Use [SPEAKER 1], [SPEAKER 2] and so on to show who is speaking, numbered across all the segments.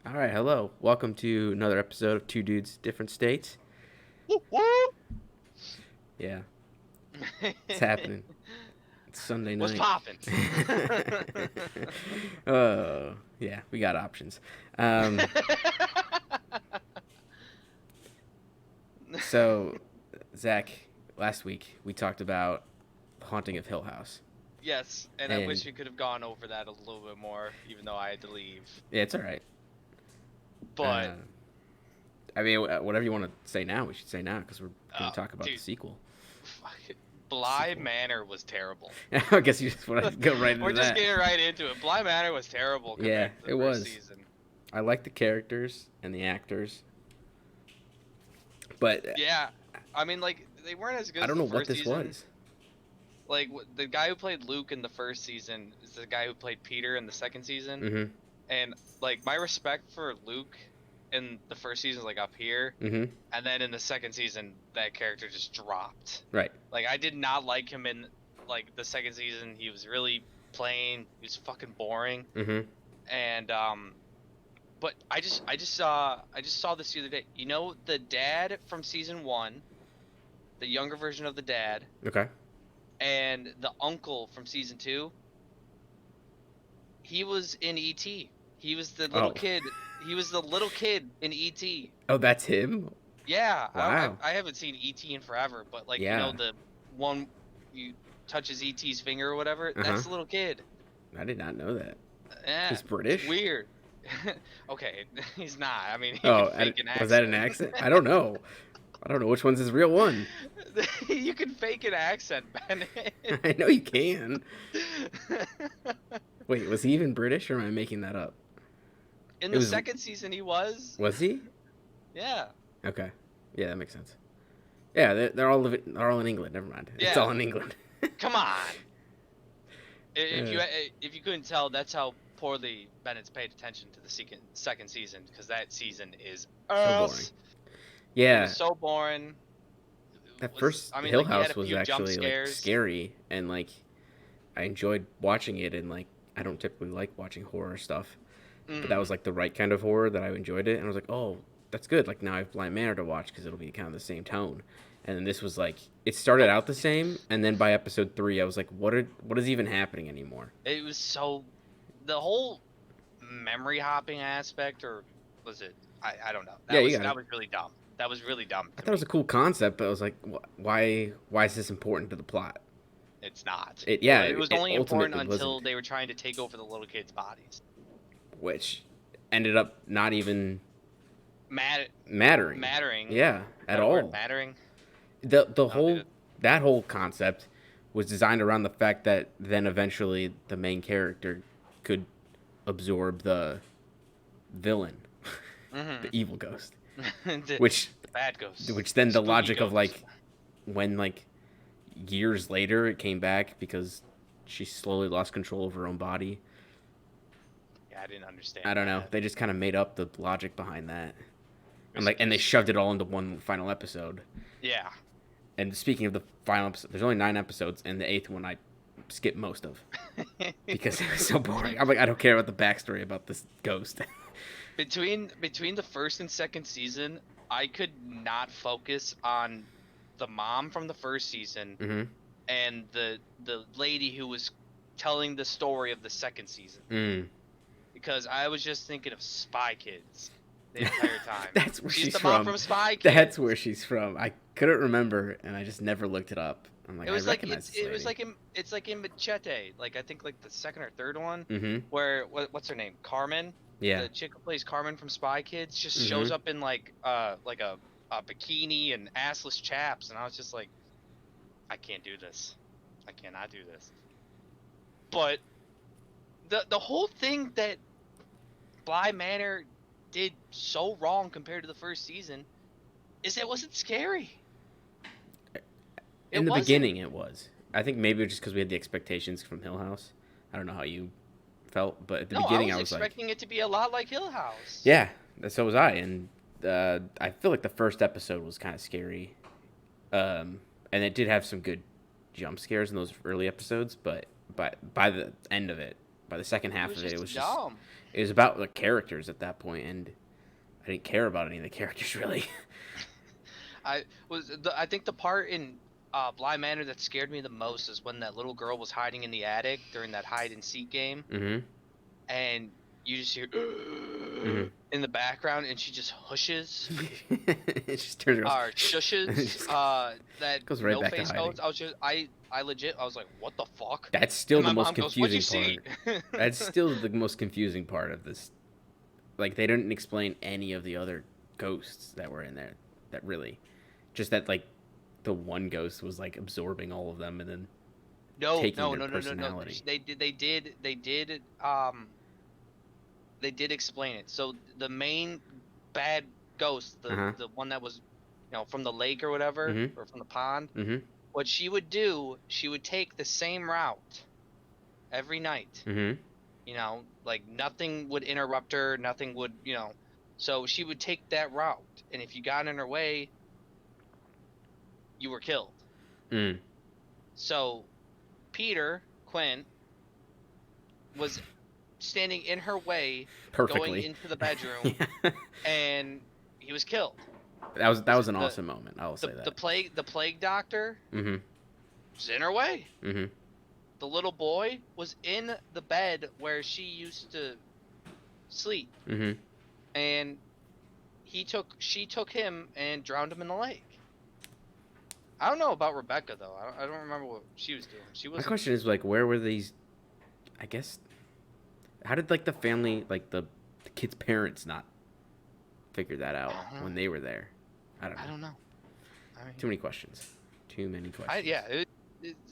[SPEAKER 1] All right, hello. Welcome to another episode of Two Dudes, Different States. Yeah, it's happening. It's Sunday
[SPEAKER 2] What's
[SPEAKER 1] night.
[SPEAKER 2] poppin'?
[SPEAKER 1] Oh, yeah, we got options. Um, so, Zach, last week we talked about The Haunting of Hill House.
[SPEAKER 2] Yes, and I wish
[SPEAKER 1] And,
[SPEAKER 2] we could have gone over that a little bit more, even though I had to leave.
[SPEAKER 1] yeah, it's all right.
[SPEAKER 2] But,
[SPEAKER 1] Uh, I mean, whatever you want to say now, we should say now because we're going to talk about the
[SPEAKER 2] dude,
[SPEAKER 1] sequel.
[SPEAKER 2] Bly
[SPEAKER 1] Sequel.
[SPEAKER 2] Manor was terrible.
[SPEAKER 1] I guess you just want to go right
[SPEAKER 2] We're
[SPEAKER 1] into
[SPEAKER 2] just
[SPEAKER 1] that.
[SPEAKER 2] getting right into it. Bly Manor was terrible
[SPEAKER 1] Yeah,
[SPEAKER 2] compared to the
[SPEAKER 1] it
[SPEAKER 2] first
[SPEAKER 1] was.
[SPEAKER 2] season.
[SPEAKER 1] I like the characters and the actors, but
[SPEAKER 2] Yeah, I mean, like, they weren't as good
[SPEAKER 1] I
[SPEAKER 2] as
[SPEAKER 1] don't
[SPEAKER 2] the
[SPEAKER 1] know what
[SPEAKER 2] first
[SPEAKER 1] this
[SPEAKER 2] season.
[SPEAKER 1] was.
[SPEAKER 2] Like, the guy who played Luke in the first season is the guy who played Peter in the second season.
[SPEAKER 1] Mm-hmm.
[SPEAKER 2] And, like, my respect for Luke in the first season is, like, up here.
[SPEAKER 1] Mm-hmm.
[SPEAKER 2] And then in the second season, that character just dropped.
[SPEAKER 1] Right.
[SPEAKER 2] Like, I did not like him in, like, the second season. He was really plain. He was fucking boring.
[SPEAKER 1] Mm-hmm.
[SPEAKER 2] And but I just saw this the other day. You know, the dad from season 1, the younger version of the dad,
[SPEAKER 1] Okay.
[SPEAKER 2] and the uncle from season 2, he was in E.T. He was the little
[SPEAKER 1] Oh.
[SPEAKER 2] kid. He was the little kid in E.T.
[SPEAKER 1] Oh, that's him.
[SPEAKER 2] Yeah,
[SPEAKER 1] Wow.
[SPEAKER 2] I haven't seen E.T. in forever, but, like, you know,
[SPEAKER 1] Yeah.
[SPEAKER 2] the one you touches E.T.'s finger or whatever,
[SPEAKER 1] Uh-huh.
[SPEAKER 2] that's the little kid.
[SPEAKER 1] I did not know that.
[SPEAKER 2] Yeah,
[SPEAKER 1] He's
[SPEAKER 2] it's
[SPEAKER 1] British.
[SPEAKER 2] weird. Okay, he's not. I mean, he
[SPEAKER 1] Oh,
[SPEAKER 2] can fake an
[SPEAKER 1] was that an
[SPEAKER 2] accent.
[SPEAKER 1] accent? I don't know. I don't know which one's his real one.
[SPEAKER 2] You can fake an accent, Bennett.
[SPEAKER 1] I know you can. Wait, was he even British, or am I making that up?
[SPEAKER 2] In
[SPEAKER 1] It
[SPEAKER 2] the
[SPEAKER 1] was.
[SPEAKER 2] second season, he was.
[SPEAKER 1] Was he?
[SPEAKER 2] Yeah,
[SPEAKER 1] Okay. Yeah, that makes sense. Yeah, they're all living. They're all in England. Never mind. It's
[SPEAKER 2] yeah.
[SPEAKER 1] all in England.
[SPEAKER 2] Come on. If
[SPEAKER 1] Uh,
[SPEAKER 2] you couldn't tell, that's how poorly Bennett's paid attention to the second season, because that season is
[SPEAKER 1] so boring.
[SPEAKER 2] ass. It
[SPEAKER 1] Yeah,
[SPEAKER 2] was so boring.
[SPEAKER 1] that
[SPEAKER 2] Was
[SPEAKER 1] first
[SPEAKER 2] I mean,
[SPEAKER 1] Hill
[SPEAKER 2] like, you had
[SPEAKER 1] House
[SPEAKER 2] a
[SPEAKER 1] was
[SPEAKER 2] few jump
[SPEAKER 1] actually like
[SPEAKER 2] scares.
[SPEAKER 1] scary, and like I enjoyed watching it, and like I don't typically like watching horror stuff, but that
[SPEAKER 2] Mm.
[SPEAKER 1] was like the right kind of horror that I enjoyed it, and I was like, oh, that's good. Like now I have Blind Manor to watch because it'll be kind of the same tone, and then this was like it started
[SPEAKER 2] Oh,
[SPEAKER 1] out the same, and then by episode 3, I was like, what is even happening anymore?
[SPEAKER 2] it was so the whole memory hopping aspect, or was it? I don't know.
[SPEAKER 1] Yeah,
[SPEAKER 2] That
[SPEAKER 1] you
[SPEAKER 2] was
[SPEAKER 1] got it.
[SPEAKER 2] really dumb. That was really dumb
[SPEAKER 1] I
[SPEAKER 2] to
[SPEAKER 1] thought it was
[SPEAKER 2] me.
[SPEAKER 1] a cool concept, but I was like, why is this important to the plot?
[SPEAKER 2] It's not.
[SPEAKER 1] It yeah,
[SPEAKER 2] It was
[SPEAKER 1] it
[SPEAKER 2] only important
[SPEAKER 1] ultimately
[SPEAKER 2] until
[SPEAKER 1] wasn't,
[SPEAKER 2] they were trying to take over the little kids' bodies.
[SPEAKER 1] which ended up not even
[SPEAKER 2] Mat-
[SPEAKER 1] mattering.
[SPEAKER 2] mattering. Is
[SPEAKER 1] Yeah, at
[SPEAKER 2] that a word?
[SPEAKER 1] all.
[SPEAKER 2] Mattering.
[SPEAKER 1] The
[SPEAKER 2] I don't need
[SPEAKER 1] whole
[SPEAKER 2] it.
[SPEAKER 1] that whole concept was designed around the fact that then eventually the main character could absorb the villain, the evil ghost,
[SPEAKER 2] the,
[SPEAKER 1] which
[SPEAKER 2] the bad ghost.
[SPEAKER 1] then the
[SPEAKER 2] Spooky
[SPEAKER 1] logic of
[SPEAKER 2] ghost.
[SPEAKER 1] like when like years later it came back because she slowly lost control of her own body.
[SPEAKER 2] Yeah, I didn't understand
[SPEAKER 1] I don't know.
[SPEAKER 2] that.
[SPEAKER 1] They just kind of made up the logic behind that.
[SPEAKER 2] It
[SPEAKER 1] And
[SPEAKER 2] was,
[SPEAKER 1] like
[SPEAKER 2] it
[SPEAKER 1] and they
[SPEAKER 2] was,
[SPEAKER 1] shoved it all into one final episode.
[SPEAKER 2] yeah.
[SPEAKER 1] And speaking of the final episode, there's only 9 episodes, and the eighth one I skipped most of because it was so boring. I'm like, I don't care about the backstory about this ghost.
[SPEAKER 2] Between the first and second season, I could not focus on the mom from the first season
[SPEAKER 1] Mm-hmm.
[SPEAKER 2] and the lady who was telling the story of the second season,
[SPEAKER 1] Mm.
[SPEAKER 2] because I was just thinking of Spy Kids the entire time.
[SPEAKER 1] That's where
[SPEAKER 2] She's
[SPEAKER 1] she's
[SPEAKER 2] the mom
[SPEAKER 1] from.
[SPEAKER 2] from Spy Kids.
[SPEAKER 1] That's where she's from. I couldn't remember, and I just never looked it up. I'm like,
[SPEAKER 2] It
[SPEAKER 1] I
[SPEAKER 2] was like
[SPEAKER 1] recognize this
[SPEAKER 2] it was
[SPEAKER 1] lady.
[SPEAKER 2] like it's like in Machete, like I think like the second or third one,
[SPEAKER 1] Mm-hmm.
[SPEAKER 2] where what's her name, Carmen,
[SPEAKER 1] Yeah.
[SPEAKER 2] the chick who plays Carmen from Spy Kids, just
[SPEAKER 1] Mm-hmm.
[SPEAKER 2] shows up in like a bikini and assless chaps, and I was just like, I can't do this, I cannot do this. But the whole thing that Bly Manor did so wrong compared to the first season is it wasn't scary.
[SPEAKER 1] In the
[SPEAKER 2] Wasn't.
[SPEAKER 1] beginning, it was. I think maybe just because we had the expectations from Hill House. I don't know how you felt, but at the
[SPEAKER 2] No, I
[SPEAKER 1] beginning,
[SPEAKER 2] was
[SPEAKER 1] I was like,
[SPEAKER 2] expecting it to be a lot like Hill House.
[SPEAKER 1] yeah, so was I. And I feel like the first episode was kind of scary. And it did have some good jump scares in those early episodes, but by the end of it, By the second
[SPEAKER 2] He
[SPEAKER 1] half
[SPEAKER 2] was
[SPEAKER 1] of it, it
[SPEAKER 2] just
[SPEAKER 1] was just
[SPEAKER 2] dumb.
[SPEAKER 1] it was about the characters at that point, and I didn't care about any of the characters really.
[SPEAKER 2] I think the part in Bly Manor that scared me the most is when that little girl was hiding in the attic during that hide and seek game,
[SPEAKER 1] Mm-hmm.
[SPEAKER 2] and you just hear
[SPEAKER 1] Mm-hmm.
[SPEAKER 2] in the background, and she just hushes
[SPEAKER 1] It just turns around.
[SPEAKER 2] or
[SPEAKER 1] It
[SPEAKER 2] shushes.
[SPEAKER 1] just
[SPEAKER 2] That
[SPEAKER 1] goes right
[SPEAKER 2] no
[SPEAKER 1] back to
[SPEAKER 2] face goes.
[SPEAKER 1] hiding.
[SPEAKER 2] I legit I was like, what the fuck?
[SPEAKER 1] That's still
[SPEAKER 2] And
[SPEAKER 1] the
[SPEAKER 2] my
[SPEAKER 1] most
[SPEAKER 2] mom goes, "What'd you
[SPEAKER 1] confusing
[SPEAKER 2] see?"
[SPEAKER 1] part. That's still the most confusing part of this. Like, they didn't explain any of the other ghosts that were in there. That really, just that like the one ghost was like absorbing all of them and then
[SPEAKER 2] No,
[SPEAKER 1] taking
[SPEAKER 2] no,
[SPEAKER 1] their
[SPEAKER 2] no, no, no, no.
[SPEAKER 1] personality.
[SPEAKER 2] They did explain it. So the main bad ghost,
[SPEAKER 1] Uh huh.
[SPEAKER 2] the one that was, from the lake or whatever,
[SPEAKER 1] Mhm.
[SPEAKER 2] or from the pond,
[SPEAKER 1] Mhm.
[SPEAKER 2] what she would do, she would take the same route every night.
[SPEAKER 1] Mhm.
[SPEAKER 2] Like nothing would interrupt her, nothing would, so she would take that route, and if you got in her way, you were killed.
[SPEAKER 1] Mm.
[SPEAKER 2] So Peter Quinn was standing in her way going
[SPEAKER 1] Perfectly.
[SPEAKER 2] into the bedroom,
[SPEAKER 1] Yeah.
[SPEAKER 2] and he was killed.
[SPEAKER 1] That was an
[SPEAKER 2] The
[SPEAKER 1] awesome moment. I will
[SPEAKER 2] the
[SPEAKER 1] say
[SPEAKER 2] the
[SPEAKER 1] that.
[SPEAKER 2] plague doctor
[SPEAKER 1] Mhm.
[SPEAKER 2] was in her way.
[SPEAKER 1] Mhm.
[SPEAKER 2] The little boy was in the bed where she used to sleep,
[SPEAKER 1] Mhm.
[SPEAKER 2] and she took him and drowned him in the lake. I don't know about Rebecca though. I don't remember what she was doing. She
[SPEAKER 1] My
[SPEAKER 2] wasn't.
[SPEAKER 1] question is like, where were these? I guess. How did like the family, like the kid's parents, not figure that
[SPEAKER 2] I
[SPEAKER 1] out
[SPEAKER 2] don't know.
[SPEAKER 1] when they were there? I don't
[SPEAKER 2] I
[SPEAKER 1] know.
[SPEAKER 2] don't know. I mean,
[SPEAKER 1] Too many questions. Too many questions.
[SPEAKER 2] yeah,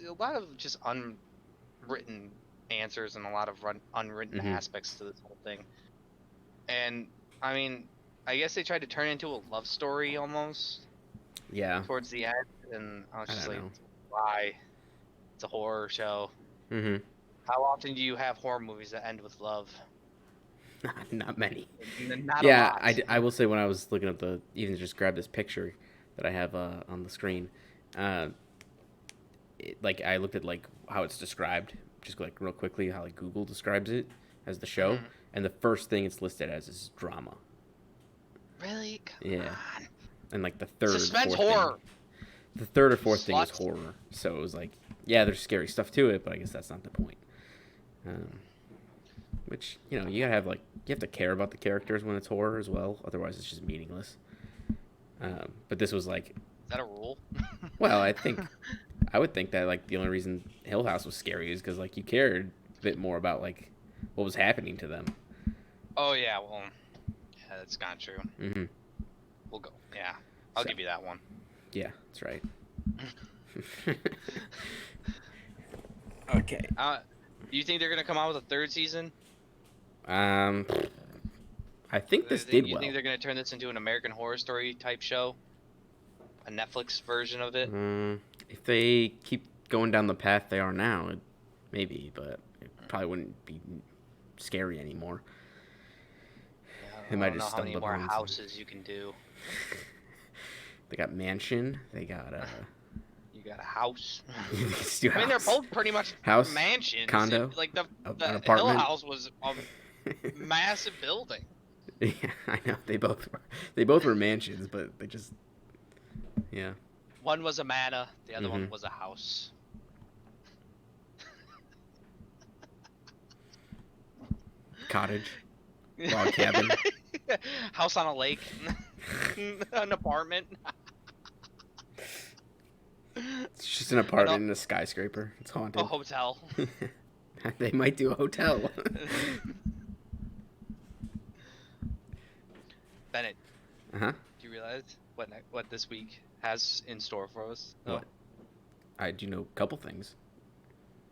[SPEAKER 2] a lot of just unwritten answers and a lot of unwritten
[SPEAKER 1] Mhm.
[SPEAKER 2] aspects to this whole thing. And I mean, I guess they tried to turn it into a love story almost
[SPEAKER 1] Yeah.
[SPEAKER 2] towards the end, and I was
[SPEAKER 1] I
[SPEAKER 2] just
[SPEAKER 1] don't
[SPEAKER 2] like,
[SPEAKER 1] know.
[SPEAKER 2] why? It's a horror show.
[SPEAKER 1] Mhm.
[SPEAKER 2] How often do you have horror movies that end with love?
[SPEAKER 1] Not many.
[SPEAKER 2] Not a
[SPEAKER 1] Yeah,
[SPEAKER 2] lot.
[SPEAKER 1] I will say when I was looking up even just grab this picture that I have on the screen, uh, like I looked at like how it's described, just like real quickly how like Google describes it as the show,
[SPEAKER 2] Mhm.
[SPEAKER 1] and the first thing it's listed as is drama.
[SPEAKER 2] Really? Come
[SPEAKER 1] Yeah,
[SPEAKER 2] on.
[SPEAKER 1] and like
[SPEAKER 2] Suspense horror.
[SPEAKER 1] the third or
[SPEAKER 2] You
[SPEAKER 1] fourth thing was
[SPEAKER 2] sluts.
[SPEAKER 1] horror. So it was like, yeah, there's scary stuff to it, but I guess that's not the point. Um, which you gotta have like you have to care about the characters when it's horror as well. Otherwise, it's just meaningless. But this was like,
[SPEAKER 2] Is that a rule?
[SPEAKER 1] well, I would think that like the only reason Hill House was scary is because like you cared a bit more about like what was happening to them.
[SPEAKER 2] Oh yeah, well, yeah, that's not true.
[SPEAKER 1] Hmm.
[SPEAKER 2] We'll go. Yeah, I'll
[SPEAKER 1] So
[SPEAKER 2] give you that one.
[SPEAKER 1] yeah, that's right. Okay.
[SPEAKER 2] Do you think they're gonna come out with a third season?
[SPEAKER 1] Um, I think this did
[SPEAKER 2] You think
[SPEAKER 1] well.
[SPEAKER 2] they're gonna turn this into an American Horror Story type show? A Netflix version of it?
[SPEAKER 1] If they keep going down the path they are now, maybe, but it probably wouldn't be scary anymore.
[SPEAKER 2] Yeah,
[SPEAKER 1] They
[SPEAKER 2] I
[SPEAKER 1] might
[SPEAKER 2] don't know
[SPEAKER 1] just
[SPEAKER 2] how many
[SPEAKER 1] stumble
[SPEAKER 2] more
[SPEAKER 1] upon some.
[SPEAKER 2] houses you can do.
[SPEAKER 1] They got mansion. They got
[SPEAKER 2] You got a house.
[SPEAKER 1] let's do
[SPEAKER 2] I mean, they're
[SPEAKER 1] house,
[SPEAKER 2] both pretty much
[SPEAKER 1] house,
[SPEAKER 2] mansions.
[SPEAKER 1] condo,
[SPEAKER 2] Like
[SPEAKER 1] an
[SPEAKER 2] the Hill
[SPEAKER 1] apartment.
[SPEAKER 2] House was a massive building.
[SPEAKER 1] Yeah, I know they both were mansions, but they just yeah.
[SPEAKER 2] One was a manor, the other
[SPEAKER 1] Hmm.
[SPEAKER 2] one was a house.
[SPEAKER 1] Cottage, log cabin.
[SPEAKER 2] House on a lake. An apartment.
[SPEAKER 1] It's just an
[SPEAKER 2] And
[SPEAKER 1] apartment in a skyscraper. It's
[SPEAKER 2] a
[SPEAKER 1] haunted.
[SPEAKER 2] hotel.
[SPEAKER 1] They might do a hotel.
[SPEAKER 2] Bennett,
[SPEAKER 1] Uh huh.
[SPEAKER 2] do you realize what this week has in store for us?
[SPEAKER 1] What? I do know a couple things.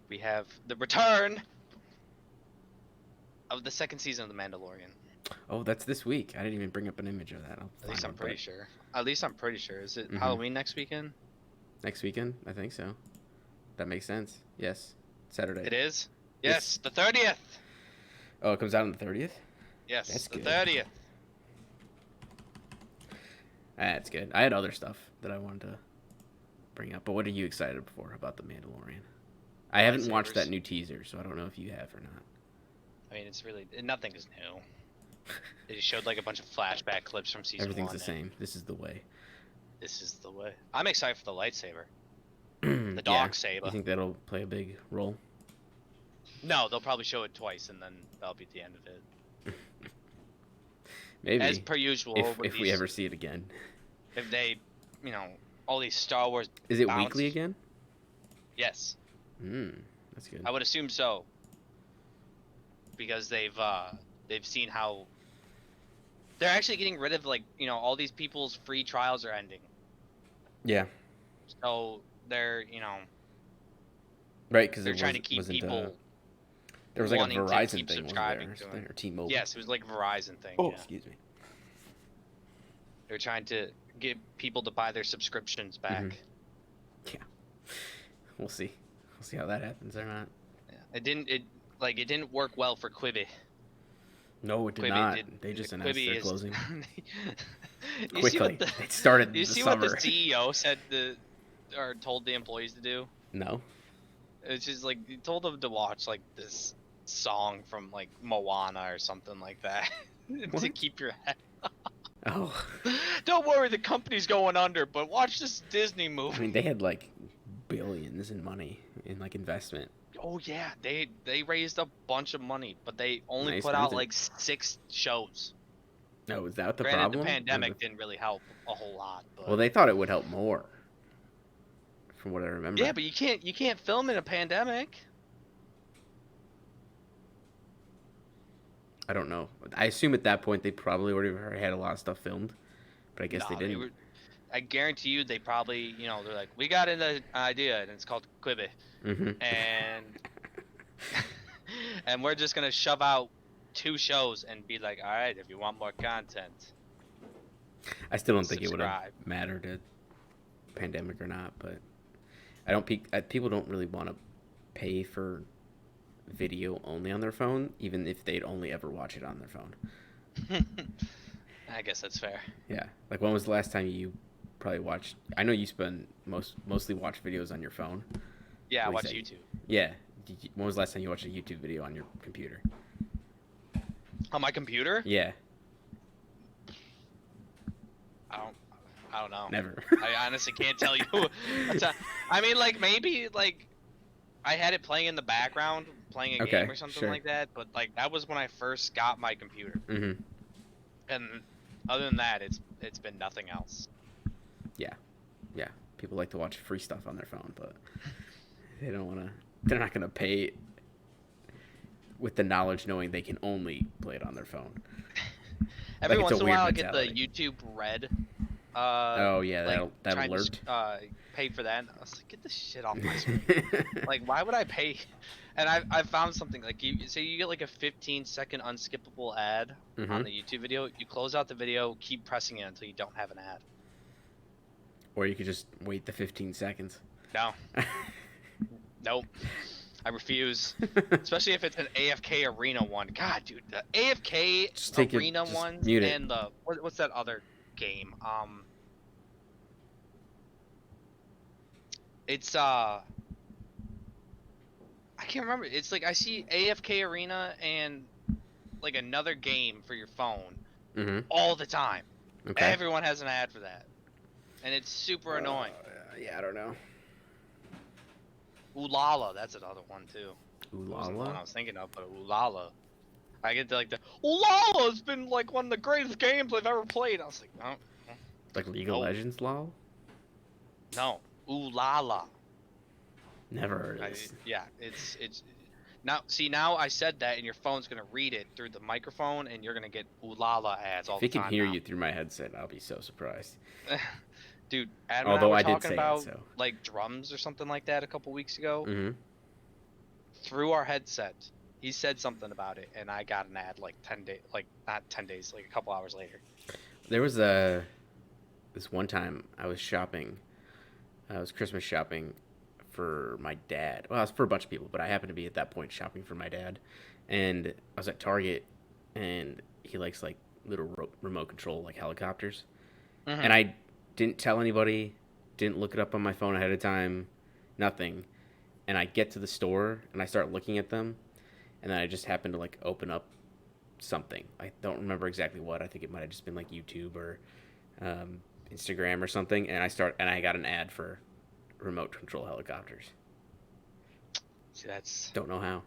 [SPEAKER 2] We have the return of the second season of The Mandalorian.
[SPEAKER 1] Oh, that's this week. I didn't even bring up an image of that. I'll
[SPEAKER 2] At least
[SPEAKER 1] find
[SPEAKER 2] I'm
[SPEAKER 1] it,
[SPEAKER 2] pretty
[SPEAKER 1] but
[SPEAKER 2] sure. At least I'm pretty sure. Is it
[SPEAKER 1] Mhm.
[SPEAKER 2] Halloween next weekend?
[SPEAKER 1] next weekend, I think so. That makes sense. Yes, Saturday.
[SPEAKER 2] It is?
[SPEAKER 1] Yes.
[SPEAKER 2] Yes, the 30th.
[SPEAKER 1] Oh, it comes out on the 30th.
[SPEAKER 2] Yes,
[SPEAKER 1] That's
[SPEAKER 2] the
[SPEAKER 1] good.
[SPEAKER 2] 30th.
[SPEAKER 1] That's good. I had other stuff that I wanted to bring up, but what are you excited for about the Mandalorian? I haven't watched that
[SPEAKER 2] Lightsabers.
[SPEAKER 1] new teaser, so I don't know if you have or not.
[SPEAKER 2] I mean, it's really nothing is new. They just showed like a bunch of flashback clips from season
[SPEAKER 1] Everything's
[SPEAKER 2] 1.
[SPEAKER 1] the same. This is the way.
[SPEAKER 2] This is the way. I'm excited for the lightsaber, the
[SPEAKER 1] Yeah.
[SPEAKER 2] dog saber.
[SPEAKER 1] You think that'll play a big role?
[SPEAKER 2] No, they'll probably show it twice, and then that'll be the end of it.
[SPEAKER 1] Maybe.
[SPEAKER 2] As per usual.
[SPEAKER 1] If we ever see it again.
[SPEAKER 2] If they, all these Star Wars.
[SPEAKER 1] Is it weekly again?
[SPEAKER 2] Yes.
[SPEAKER 1] That's good.
[SPEAKER 2] I would assume so. Because they've seen how they're actually getting rid of all these people's free trials are ending.
[SPEAKER 1] Yeah.
[SPEAKER 2] So they're
[SPEAKER 1] right, because
[SPEAKER 2] they're trying to keep people.
[SPEAKER 1] There was like a Verizon thing,
[SPEAKER 2] subscribing
[SPEAKER 1] wasn't there? Or
[SPEAKER 2] T-Mobile. Yes, it was like a Verizon thing.
[SPEAKER 1] Oh,
[SPEAKER 2] yeah.
[SPEAKER 1] Excuse me.
[SPEAKER 2] They're trying to get people to buy their subscriptions back.
[SPEAKER 1] Yeah. We'll see. We'll see how that happens or not.
[SPEAKER 2] Yeah. It didn't work well for Quibi.
[SPEAKER 1] No, it did not. They just announced their closing.
[SPEAKER 2] Quickly.
[SPEAKER 1] It started.
[SPEAKER 2] You see what the CEO said or told the employees to do?
[SPEAKER 1] No.
[SPEAKER 2] It's just like he told them to watch like this song from like Moana or something like that to keep your head.
[SPEAKER 1] Oh.
[SPEAKER 2] Don't worry, the company's going under, but watch this Disney movie.
[SPEAKER 1] I mean, they had like billions in money in like investment.
[SPEAKER 2] Oh yeah, they raised a bunch of money, but they only put out like 6 shows.
[SPEAKER 1] No, is that the
[SPEAKER 2] Granted,
[SPEAKER 1] problem?
[SPEAKER 2] The pandemic didn't really help a whole lot. But...
[SPEAKER 1] Well, they thought it would help more, from what I remember.
[SPEAKER 2] Yeah, but you can't film in a pandemic.
[SPEAKER 1] I don't know. I assume at that point they probably already had a lot of stuff filmed, but I guess they didn't.
[SPEAKER 2] I guarantee you they probably, they're like, we got an idea, and it's called Quibi. And and we're just going to shove out 2 shows and be like, all right, if you want more content.
[SPEAKER 1] I still don't think it would have mattered a pandemic or not, but people don't really want to pay for video only on their phone, even if they'd only ever watch it on their phone.
[SPEAKER 2] I guess that's fair.
[SPEAKER 1] Yeah. Like, when was the last time you probably watched... I know you spend mostly watch videos on your phone.
[SPEAKER 2] Yeah, I watch YouTube.
[SPEAKER 1] Yeah. When was the last time you watched a YouTube video on your computer?
[SPEAKER 2] On my computer?
[SPEAKER 1] Yeah.
[SPEAKER 2] I don't know.
[SPEAKER 1] Never.
[SPEAKER 2] I honestly can't tell you. I mean, like, maybe, like, I had it playing in the background, playing a game or something like that, but, like, that was when I first got my computer. And other than that, it's been nothing else.
[SPEAKER 1] Yeah. Yeah. People like to watch free stuff on their phone, but they don't want to... They're not going to pay with the knowledge knowing they can only play it on their phone.
[SPEAKER 2] Every once in a while, I get the YouTube Red.
[SPEAKER 1] Oh, yeah, that alert.
[SPEAKER 2] Pay for that. And I was like, get this shit off my screen. Like, why would I pay? And I found something. Like, you get like a 15-second unskippable ad on the YouTube video. You close out the video, keep pressing it until you don't have an ad.
[SPEAKER 1] Or you could just wait the 15 seconds.
[SPEAKER 2] No. Nope. I refuse. Especially if it's an AFK Arena one. God, dude, the AFK Arena ones and the what's that other game? It's I can't remember. It's like I see AFK Arena and like another game for your phone all the time. Okay. Everyone has an ad for that, and it's super annoying.
[SPEAKER 1] Yeah, I don't know.
[SPEAKER 2] Oolala, that's another one too.
[SPEAKER 1] Oolala?
[SPEAKER 2] Wasn't the one I was thinking of, but Oolala. I get to like the Oolala's been like one of the greatest games I've ever played. I was like, no.
[SPEAKER 1] Like League of Legends, lol?
[SPEAKER 2] No, Oolala.
[SPEAKER 1] Never heard of this.
[SPEAKER 2] Yeah, it's now I said that, and your phone's gonna read it through the microphone, and you're gonna get Oolala ads all the time.
[SPEAKER 1] If it can hear you through my headset, I'll be so surprised.
[SPEAKER 2] Dude, Adam and I were talking about like drums or something like that a couple weeks ago. Through our headset, he said something about it, and I got an ad like 10 days, like not 10 days, like a couple hours later.
[SPEAKER 1] There was this one time I was shopping. I was Christmas shopping for my dad. Well, it was for a bunch of people, but I happened to be at that point shopping for my dad. And I was at Target, and he likes like little remote control like helicopters. And I didn't tell anybody, didn't look it up on my phone ahead of time, nothing. And I get to the store, and I start looking at them, and then I just happened to like open up something. I don't remember exactly what. I think it might have just been like YouTube or Instagram or something, and I got an ad for remote control helicopters.
[SPEAKER 2] See, that's
[SPEAKER 1] Don't know how.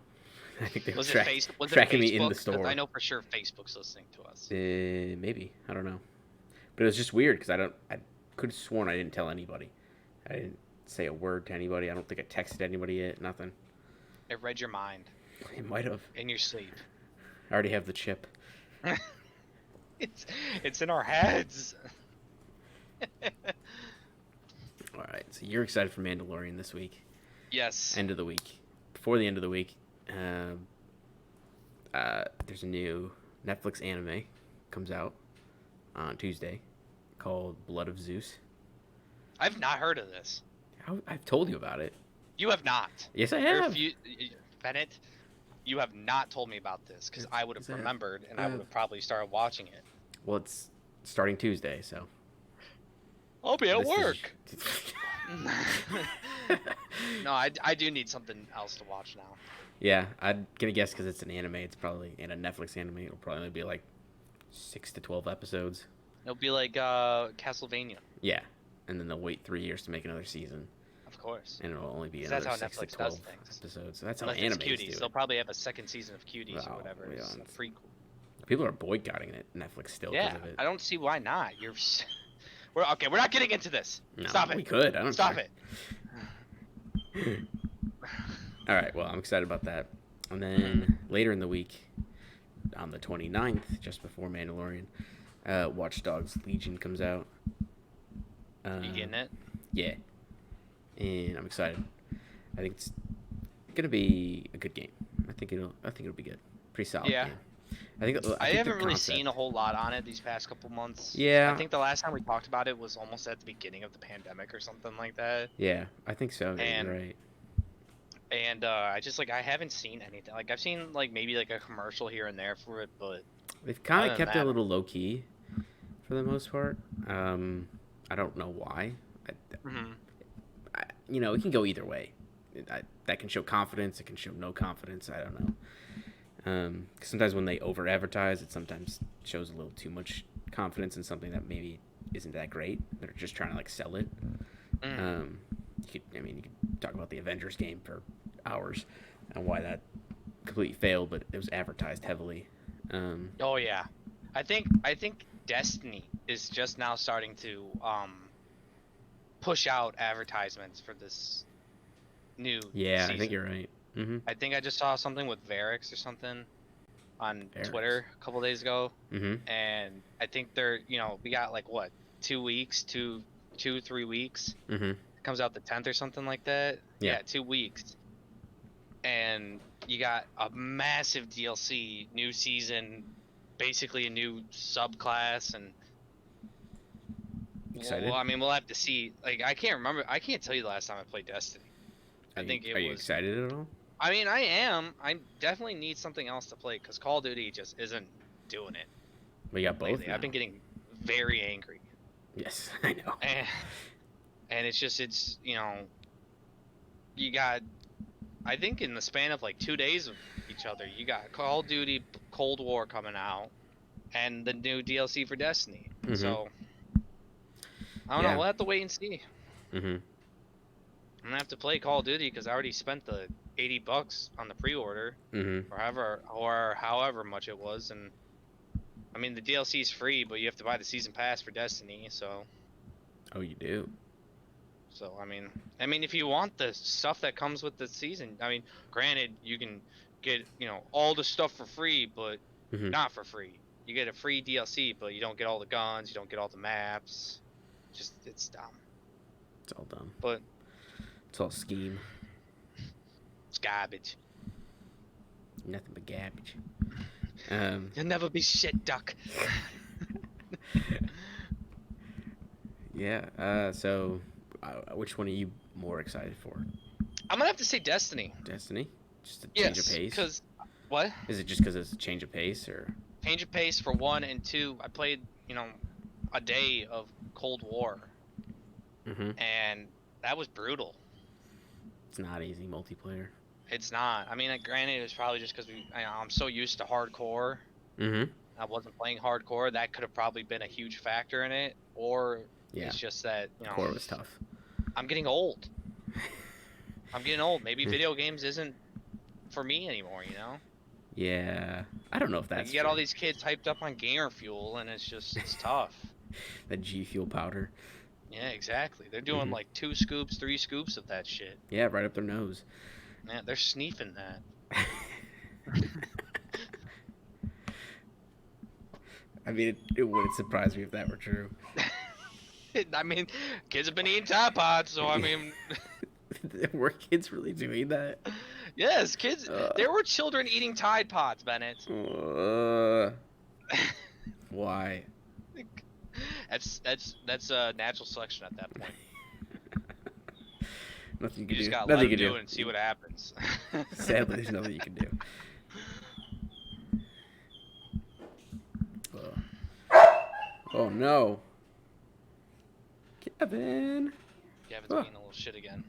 [SPEAKER 1] I think they were
[SPEAKER 2] was it face was it
[SPEAKER 1] tracking me in
[SPEAKER 2] Facebook?
[SPEAKER 1] the
[SPEAKER 2] 'Cause I
[SPEAKER 1] store.
[SPEAKER 2] know for sure Facebook's listening to us.
[SPEAKER 1] Maybe, I don't know, but it was just weird because I could have sworn I didn't tell anybody. I didn't say a word to anybody. I don't think I texted anybody yet. Nothing.
[SPEAKER 2] It read your mind
[SPEAKER 1] It might have.
[SPEAKER 2] in your sleep.
[SPEAKER 1] I already have the chip.
[SPEAKER 2] It's in our heads.
[SPEAKER 1] All right, so you're excited for Mandalorian this week.
[SPEAKER 2] Yes.
[SPEAKER 1] End of the week. Before the end of the week, there's a new Netflix anime comes out on Tuesday called Blood of Zeus.
[SPEAKER 2] I've not heard of this.
[SPEAKER 1] I've told you about it.
[SPEAKER 2] You have not.
[SPEAKER 1] Yes, I
[SPEAKER 2] Or
[SPEAKER 1] have.
[SPEAKER 2] if you, Bennett, you have not told me about this because I would have
[SPEAKER 1] Yes, I have.
[SPEAKER 2] remembered and I would have probably started watching it.
[SPEAKER 1] Well, it's starting Tuesday, so.
[SPEAKER 2] I'll be at
[SPEAKER 1] This is-
[SPEAKER 2] work. No, I do need something else to watch now.
[SPEAKER 1] Yeah, I'm gonna guess because it's an anime. It's probably in a Netflix anime. It'll probably be like 6 to 12 episodes.
[SPEAKER 2] It'll be like Castlevania,
[SPEAKER 1] Yeah, and then they'll wait 3 years to make another season,
[SPEAKER 2] of course.
[SPEAKER 1] and it'll only be
[SPEAKER 2] 'Cause that's
[SPEAKER 1] another
[SPEAKER 2] how
[SPEAKER 1] 6 to
[SPEAKER 2] Netflix does
[SPEAKER 1] 12
[SPEAKER 2] things.
[SPEAKER 1] episodes. So that's how
[SPEAKER 2] Unless it's
[SPEAKER 1] animes
[SPEAKER 2] Cuties,
[SPEAKER 1] do
[SPEAKER 2] they'll
[SPEAKER 1] it.
[SPEAKER 2] probably have a second season of Cuties or
[SPEAKER 1] Wow,
[SPEAKER 2] whatever.
[SPEAKER 1] yeah,
[SPEAKER 2] It's a
[SPEAKER 1] it's-
[SPEAKER 2] prequel.
[SPEAKER 1] People are boycotting it. Netflix still because
[SPEAKER 2] Yeah,
[SPEAKER 1] of it.
[SPEAKER 2] I don't see why not. We're okay. We're not getting into this.
[SPEAKER 1] No,
[SPEAKER 2] Stop it.
[SPEAKER 1] We could. I don't
[SPEAKER 2] Stop
[SPEAKER 1] care.
[SPEAKER 2] it.
[SPEAKER 1] All right. Well, I'm excited about that. And then later in the week, on the 29th, just before Mandalorian, Watch Dogs Legion comes out.
[SPEAKER 2] You getting it?
[SPEAKER 1] Yeah. And I'm excited. I think it's gonna be a good game. I think it'll be good. Pretty solid
[SPEAKER 2] Yeah.
[SPEAKER 1] game. I think
[SPEAKER 2] I
[SPEAKER 1] the
[SPEAKER 2] haven't really
[SPEAKER 1] concept-
[SPEAKER 2] seen a whole lot on it these past couple months.
[SPEAKER 1] Yeah.
[SPEAKER 2] I think the last time we talked about it was almost at the beginning of the pandemic or something like that.
[SPEAKER 1] Yeah, I think so. Yeah,
[SPEAKER 2] And-
[SPEAKER 1] you're right.
[SPEAKER 2] And I just I haven't seen anything. Like I've seen maybe a commercial here and there for it, but
[SPEAKER 1] They've kind
[SPEAKER 2] other
[SPEAKER 1] of
[SPEAKER 2] than
[SPEAKER 1] kept it a
[SPEAKER 2] that-
[SPEAKER 1] little low key for the most part. I don't know why. It can go either way. That can show confidence. It can show no confidence. I don't know. 'Cause sometimes when they over advertise, it sometimes shows a little too much confidence in something that maybe isn't that great. They're just trying to sell it. You could talk about the Avengers game for hours and why that completely failed, but it was advertised heavily.
[SPEAKER 2] Oh yeah, I think Destiny is just now starting to push out advertisements for this new
[SPEAKER 1] Yeah,
[SPEAKER 2] season.
[SPEAKER 1] I think you're right. Mm-hmm.
[SPEAKER 2] I think I just saw something with Varix or something on
[SPEAKER 1] Varix.
[SPEAKER 2] Twitter a couple days ago,
[SPEAKER 1] Mm-hmm.
[SPEAKER 2] and I think they're we got 2 weeks, 3 weeks.
[SPEAKER 1] Mm-hmm.
[SPEAKER 2] It comes out the 10th or something like that.
[SPEAKER 1] Yeah.
[SPEAKER 2] 2 weeks. And you got a massive DLC, new season, basically a new subclass, and
[SPEAKER 1] Excited?
[SPEAKER 2] well, I mean, we'll have to see. I can't remember. I can't tell you the last time I played Destiny. I think
[SPEAKER 1] Are you excited at all?
[SPEAKER 2] I mean, I am. I definitely need something else to play because Call of Duty just isn't doing it
[SPEAKER 1] We got both.
[SPEAKER 2] lately. I've been
[SPEAKER 1] now.
[SPEAKER 2] getting very angry,
[SPEAKER 1] Yes, I know.
[SPEAKER 2] and it's you got. I think in the span of 2 days of each other, you got Call of Duty Cold War coming out, and the new DLC for Destiny.
[SPEAKER 1] Mhm.
[SPEAKER 2] So I don't
[SPEAKER 1] Yeah.
[SPEAKER 2] know. We'll have to wait and see.
[SPEAKER 1] Mm-hmm.
[SPEAKER 2] I'm gonna have to play Call of Duty because I already spent the $80 on the pre-order,
[SPEAKER 1] Mm-hmm.
[SPEAKER 2] or however much it was, and I mean the DLC is free, but you have to buy the season pass for Destiny. So
[SPEAKER 1] Oh, you do.
[SPEAKER 2] I mean if you want the stuff that comes with the season, I mean, granted you can get all the stuff for free, but
[SPEAKER 1] Mhm.
[SPEAKER 2] not for free. You get a free DLC, but you don't get all the guns, you don't get all the maps. It's dumb,
[SPEAKER 1] It's all dumb.
[SPEAKER 2] but
[SPEAKER 1] It's all scheme.
[SPEAKER 2] it's garbage.
[SPEAKER 1] Nothing but garbage.
[SPEAKER 2] You'll never be shit, Duck.
[SPEAKER 1] Yeah. So, which one are you more excited for?
[SPEAKER 2] I'm gonna have to say Destiny.
[SPEAKER 1] Destiny? Just a change of
[SPEAKER 2] Yes,
[SPEAKER 1] pace?
[SPEAKER 2] because what?
[SPEAKER 1] Is it just because it's a change of pace, or?
[SPEAKER 2] Change of pace for one, and two, I played a day of Cold War,
[SPEAKER 1] Mm-hmm.
[SPEAKER 2] and that was brutal.
[SPEAKER 1] It's not easy multiplayer.
[SPEAKER 2] It's not. I mean, granted, it's probably just because I'm so used to hardcore.
[SPEAKER 1] Mm-hmm.
[SPEAKER 2] I wasn't playing hardcore. That could have probably been a huge factor in it. Or
[SPEAKER 1] Yeah.
[SPEAKER 2] it's just that,
[SPEAKER 1] Core was tough.
[SPEAKER 2] I'm getting old. I'm getting old. Maybe video games isn't for me anymore,
[SPEAKER 1] Yeah. I don't know if
[SPEAKER 2] Like,
[SPEAKER 1] that's
[SPEAKER 2] you get
[SPEAKER 1] true.
[SPEAKER 2] all these kids hyped up on gamer fuel, and it's tough.
[SPEAKER 1] That G Fuel powder.
[SPEAKER 2] Yeah, exactly. They're doing like 2 scoops, 3 scoops of that shit.
[SPEAKER 1] Yeah, right up their nose.
[SPEAKER 2] Man, they're sneaking that.
[SPEAKER 1] I mean, it wouldn't surprise me if that were true.
[SPEAKER 2] I mean, kids have been eating Tide Pods, so I mean,
[SPEAKER 1] Were kids really doing that?
[SPEAKER 2] yes, kids. There were children eating Tide Pods, Bennett.
[SPEAKER 1] Why?
[SPEAKER 2] That's natural selection at that point.
[SPEAKER 1] Nothing you
[SPEAKER 2] You
[SPEAKER 1] can
[SPEAKER 2] just
[SPEAKER 1] do.
[SPEAKER 2] gotta
[SPEAKER 1] Nothing
[SPEAKER 2] let
[SPEAKER 1] you
[SPEAKER 2] them
[SPEAKER 1] can
[SPEAKER 2] do
[SPEAKER 1] do.
[SPEAKER 2] it and see what happens.
[SPEAKER 1] Sadly, there's nothing you can do. Oh no. Kevin.
[SPEAKER 2] Gavin's being a little shit again.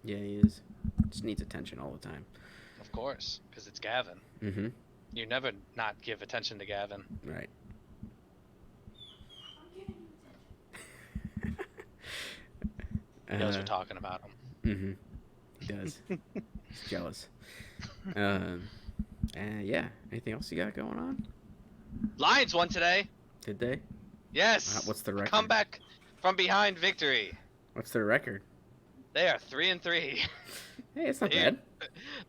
[SPEAKER 1] Yeah, he is. Just needs attention all the time.
[SPEAKER 2] Of course, because it's Gavin.
[SPEAKER 1] Mm-hmm.
[SPEAKER 2] You never not give attention to Gavin.
[SPEAKER 1] Right.
[SPEAKER 2] He knows we're talking about him.
[SPEAKER 1] Mm-hmm. He does. He's jealous. Yeah. Anything else you got going on?
[SPEAKER 2] Lions won today.
[SPEAKER 1] Did they?
[SPEAKER 2] Yes.
[SPEAKER 1] What's the record?
[SPEAKER 2] Comeback from behind victory.
[SPEAKER 1] What's their record?
[SPEAKER 2] They are 3-3.
[SPEAKER 1] Hey, it's not bad.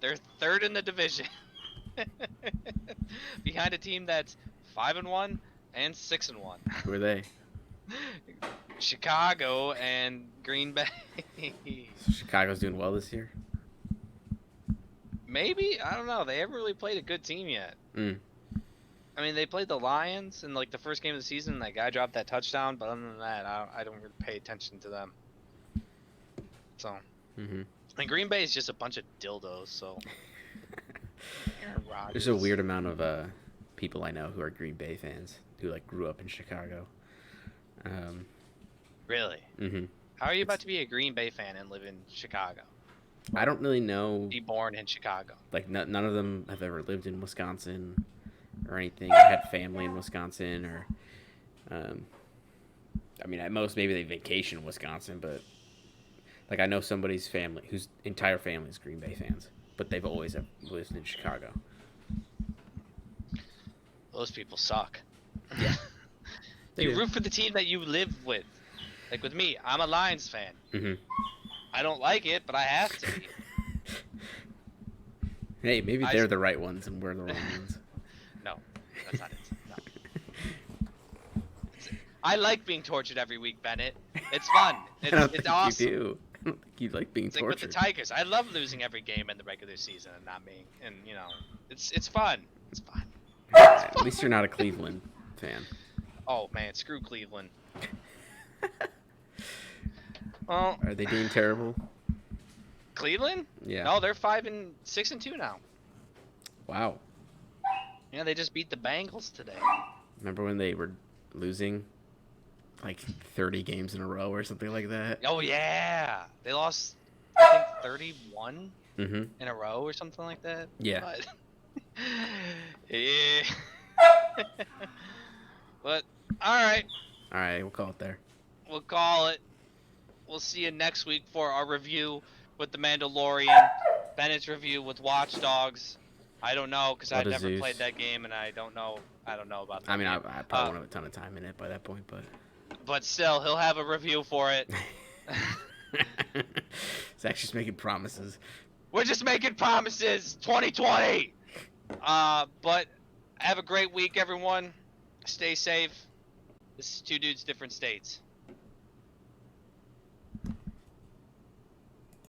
[SPEAKER 2] They're third in the division. Behind a team that's 5-1 and 6-1.
[SPEAKER 1] Who are they?
[SPEAKER 2] Chicago and Green Bay.
[SPEAKER 1] So Chicago's doing well this year?
[SPEAKER 2] Maybe? I don't know. They haven't really played a good team yet.
[SPEAKER 1] Mm.
[SPEAKER 2] I mean, they played the Lions in like the first game of the season. That guy dropped that touchdown, but other than that, I don't really pay attention to them. So, and Green Bay is just a bunch of dildos. So, Aaron Rodgers.
[SPEAKER 1] There's a weird amount of people I know who are Green Bay fans who like grew up in Chicago.
[SPEAKER 2] Really?
[SPEAKER 1] Mm-hmm.
[SPEAKER 2] How are you about to be a Green Bay fan and live in Chicago?
[SPEAKER 1] I don't really know.
[SPEAKER 2] Be born in Chicago.
[SPEAKER 1] Like none of them have ever lived in Wisconsin or anything. I had family in Wisconsin, or I mean, at most maybe they vacation in Wisconsin, but like I know somebody's family whose entire family is Green Bay fans, but they've always lived in Chicago.
[SPEAKER 2] Those people suck.
[SPEAKER 1] Yeah.
[SPEAKER 2] You root for the team that you live with. Like with me, I'm a Lions fan.
[SPEAKER 1] Mm-hmm.
[SPEAKER 2] I don't like it, but I have to be.
[SPEAKER 1] Hey, maybe they're the right ones and we're the wrong ones.
[SPEAKER 2] No, that's not it. No. I like being tortured every week, Bennett. It's fun. It's awesome.
[SPEAKER 1] You do. I don't think you like being tortured.
[SPEAKER 2] Like with the Tigers. I love losing every game in the regular season and not being, and it's fun. It's fun.
[SPEAKER 1] At least you're not a Cleveland fan.
[SPEAKER 2] Oh man, screw Cleveland. Well,
[SPEAKER 1] are they doing terrible?
[SPEAKER 2] Cleveland?
[SPEAKER 1] Yeah.
[SPEAKER 2] No, they're 6-2 now.
[SPEAKER 1] Wow.
[SPEAKER 2] Yeah, they just beat the Bengals today.
[SPEAKER 1] Remember when they were losing like 30 games in a row or something like that?
[SPEAKER 2] Oh yeah, they lost I think 31 in a row or something like that.
[SPEAKER 1] Yeah.
[SPEAKER 2] But, yeah. But all right.
[SPEAKER 1] All right, we'll call it there.
[SPEAKER 2] We'll call it. We'll see you next week for our review with The Mandalorian, Bennett's review with Watch Dogs. I don't know because I've never played that game and I don't know about that.
[SPEAKER 1] I mean, I probably won't have a ton of time in it by that point,
[SPEAKER 2] but still, he'll have a review for it.
[SPEAKER 1] Zach's just making promises.
[SPEAKER 2] We're just making promises. 2020. But have a great week, everyone. Stay safe. This is Two Dudes, Different States.